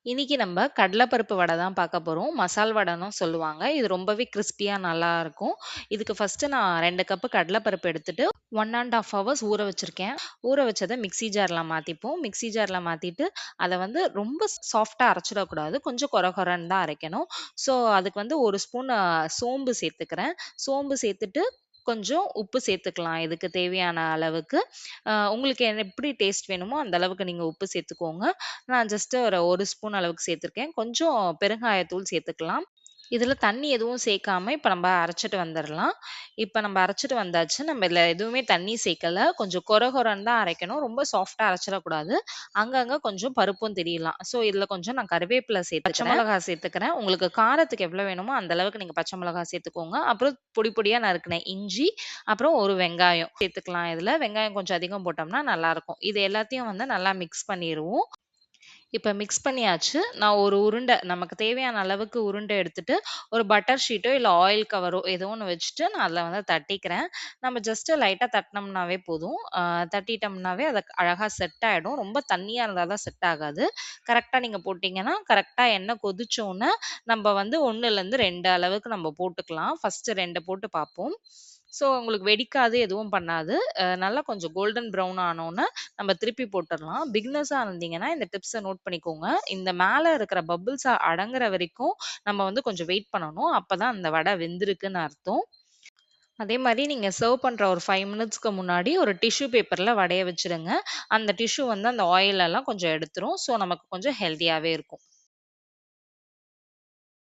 இன்னைக்கு நம்ம கடலை பருப்பு வடை தான் பார்க்க போறோம். மசால் வடைன்னும் சொல்லுவாங்க. இது ரொம்பவே கிரிஸ்பியா நல்லாருக்கும். இதுக்கு ஃபர்ஸ்ட்டு நான் 2 கப்பு கடலை பருப்பு எடுத்துட்டு 1 1/2 ஹவர்ஸ் ஊற வச்சிருக்கேன். ஊற வச்சத மிக்ஸி ஜார்ல மாத்திப்போம். மிக்ஸி ஜார்ல மாத்திட்டு, அத வந்து ரொம்ப சாஃப்ட்டா அரைச்சிடக்கூடாது. கொஞ்சம் கொர கொரன்னு தான் அரைக்கணும். ஸோ, அதுக்கு வந்து 1 ஸ்பூன் சோம்பு சேர்த்துக்கிறேன். சோம்பு சேர்த்துட்டு, கொஞ்சம் உப்பு சேர்த்துக்கலாம். இதுக்கு தேவையான அளவுக்கு. உங்களுக்கு எப்படி டேஸ்ட் வேணுமோ, அந்த அளவுக்கு நீங்க உப்பு சேர்த்துக்கோங்க. நான் ஜஸ்ட் ஒரு 1 ஸ்பூன் அளவுக்கு சேர்த்துருக்கேன். கொஞ்சம் பெருங்காயத்தூள் சேர்த்துக்கலாம். இதில தண்ணி எதுவும் சேர்க்காம இப்ப நம்ம அரைச்சுட்டு வந்துரலாம். இப்ப நம்ம அரைச்சுட்டு வந்தாச்சு. நம்ம இதுல எதுவுமே தண்ணி சேர்க்கல. கொஞ்சம் கொர கொரன்னு தான் அரைக்கணும். ரொம்ப சாஃப்ட்டா அரைச்சிடக்கூடாது. அங்கங்க கொஞ்சம் பருப்பும் தெரியலாம். ஸோ இதில கொஞ்சம் நான் கருவேப்பில பச்சை மிளகா சேர்த்துக்கிறேன். உங்களுக்கு காரத்துக்கு எவ்வளோ வேணுமோ அந்த அளவுக்கு நீங்க பச்சை மிளகா சேர்த்துக்கோங்க. அப்புறம் பொடி பொடியா நறுக்குன இஞ்சி, அப்புறம் ஒரு வெங்காயம் சேர்த்துக்கலாம் இதுல. வெங்காயம் கொஞ்சம் அதிகம் போட்டோம்னா நல்லாருக்கும். இது எல்லாத்தையும் வந்து நல்லா மிக்ஸ் பண்ணிருவோம். இப்ப மிக்ஸ் பண்ணியாச்சு. நான் ஒரு உருண்டை நமக்கு தேவையான அளவுக்கு உருண்டை எடுத்துட்டு, ஒரு பட்டர் ஷீட்டோ இல்ல ஆயில் கவரோ ஏதோ ஒண்ணு வச்சுட்டு நான் அதில வந்து தட்டிக்கிறேன். நம்ம ஜஸ்ட் லைட்டா தட்டுனோம்னாவே போதும். தட்டிட்டோம்னாவே அது அழகா செட் ஆயிடும். ரொம்ப தண்ணியா இருந்தா தான் செட் ஆகாது. கரெக்ட்டா நீங்க போட்டீங்கன்னா, கரெக்ட்டா எண்ணெய் கொதிச்சோனே, நம்ம வந்து 1லேருந்து 2 அளவுக்கு நம்ம போட்டுக்கலாம். ஃபர்ஸ்ட்டு 2 போட்டு பார்ப்போம். ஸோ உங்களுக்கு வெடிக்காது, எதுவும் பண்ணாது. நல்லா கொஞ்சம் கோல்டன் ப்ரவுன் ஆனோனே நம்ம திருப்பி போட்டுறலாம். பிகினர்ஸா இருந்தீங்கன்னா, இந்த டிப்ஸ நோட் பண்ணிக்கோங்க. இந்த மேல இருக்கிற பபிள்ஸ் அடங்குற வரைக்கும் நம்ம வந்து கொஞ்சம் வெயிட் பண்ணணும். அப்பதான் அந்த வடை வெந்திருக்குன்னு அர்த்தம். அதே மாரி நீங்க சர்வ் பண்ற ஒரு 5 மினிட்ஸ்க்கு முன்னாடி ஒரு டிஷ்யூ பேப்பர்ல வடைய வச்சுருங்க. அந்த டிஷ்யூ வந்து அந்த ஆயில் எல்லாம் கொஞ்சம் எடுத்துரும். ஸோ நமக்கு கொஞ்சம் ஹெல்தியாவே இருக்கும்.